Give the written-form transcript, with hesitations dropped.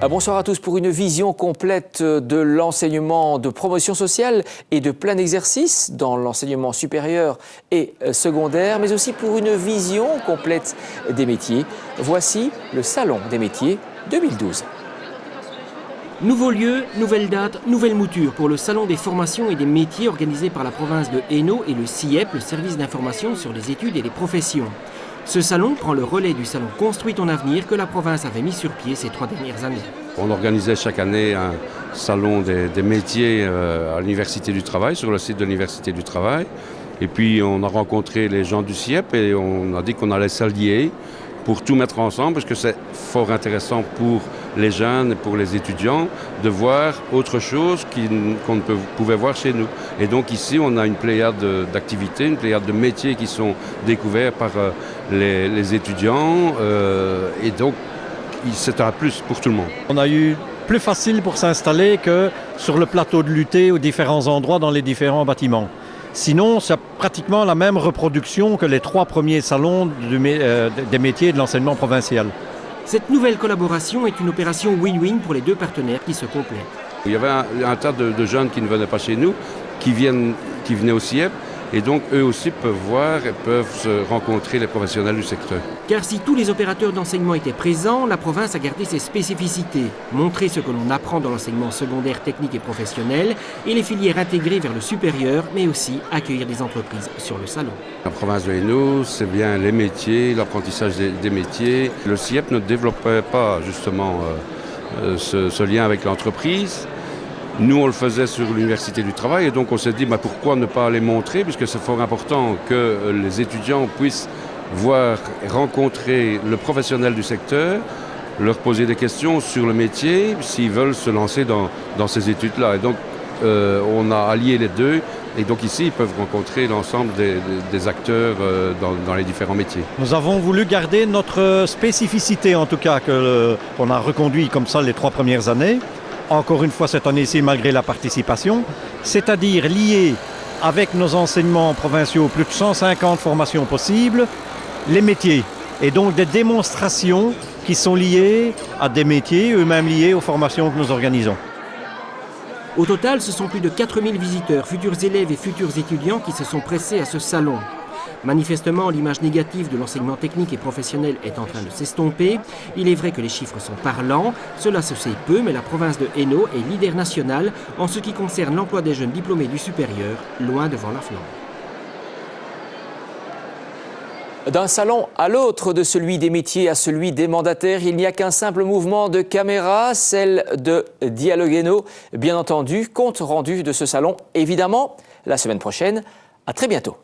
Bonsoir à tous pour une vision complète de l'enseignement de promotion sociale et de plein exercice dans l'enseignement supérieur et secondaire, mais aussi pour une vision complète des métiers. Voici le Salon des métiers 2012. Nouveau lieu, nouvelle date, nouvelle mouture pour le Salon des formations et des métiers organisé par la province de Hainaut et le CIEP, le service d'information sur les études et les professions. Ce salon prend le relais du salon Construis ton avenir que la province avait mis sur pied ces 3 dernières années. On organisait chaque année un salon des métiers à l'Université du Travail, sur le site de l'Université du Travail. Et puis on a rencontré les gens du CIEP et on a dit qu'on allait s'allier pour tout mettre ensemble, parce que c'est fort intéressant pour les jeunes et pour les étudiants de voir autre chose qu'on ne pouvait voir chez nous. Et donc ici, on a une pléiade d'activités, une pléiade de métiers qui sont découverts par les étudiants. Et donc, c'est un plus pour tout le monde. On a eu plus facile pour s'installer que sur le plateau de l'UT aux différents endroits dans les différents bâtiments. Sinon, c'est pratiquement la même reproduction que les 3 premiers salons des métiers de l'enseignement provincial. Cette nouvelle collaboration est une opération win-win pour les 2 partenaires qui se complètent. Il y avait un tas de jeunes qui ne venaient pas chez nous, qui venaient au CIEP, et donc eux aussi peuvent voir et peuvent se rencontrer les professionnels du secteur. Car si tous les opérateurs d'enseignement étaient présents, la province a gardé ses spécificités, montrer ce que l'on apprend dans l'enseignement secondaire, technique et professionnel, et les filières intégrées vers le supérieur, mais aussi accueillir des entreprises sur le salon. La province de Hainaut, c'est bien les métiers, l'apprentissage des métiers. Le CIEP ne développait pas justement ce lien avec l'entreprise. Nous, on le faisait sur l'Université du Travail et donc on s'est dit pourquoi ne pas les montrer, puisque c'est fort important que les étudiants puissent voir et rencontrer le professionnel du secteur, leur poser des questions sur le métier s'ils veulent se lancer dans ces études-là. Et donc on a allié les deux et donc ici ils peuvent rencontrer l'ensemble des acteurs dans les différents métiers. Nous avons voulu garder notre spécificité en tout cas qu'on a reconduit comme ça les 3 premières années. Encore une fois cette année-ci malgré la participation, c'est-à-dire lié avec nos enseignements provinciaux, plus de 150 formations possibles, les métiers et donc des démonstrations qui sont liées à des métiers, eux-mêmes liés aux formations que nous organisons. Au total, ce sont plus de 4000 visiteurs, futurs élèves et futurs étudiants qui se sont pressés à ce salon. Manifestement, l'image négative de l'enseignement technique et professionnel est en train de s'estomper. Il est vrai que les chiffres sont parlants. Cela se sait peu, mais la province de Hainaut est leader national en ce qui concerne l'emploi des jeunes diplômés du supérieur, loin devant la Flandre. D'un salon à l'autre, de celui des métiers à celui des mandataires, il n'y a qu'un simple mouvement de caméra, celle de Dialogue Hainaut. Bien entendu, compte rendu de ce salon, évidemment, la semaine prochaine. À très bientôt.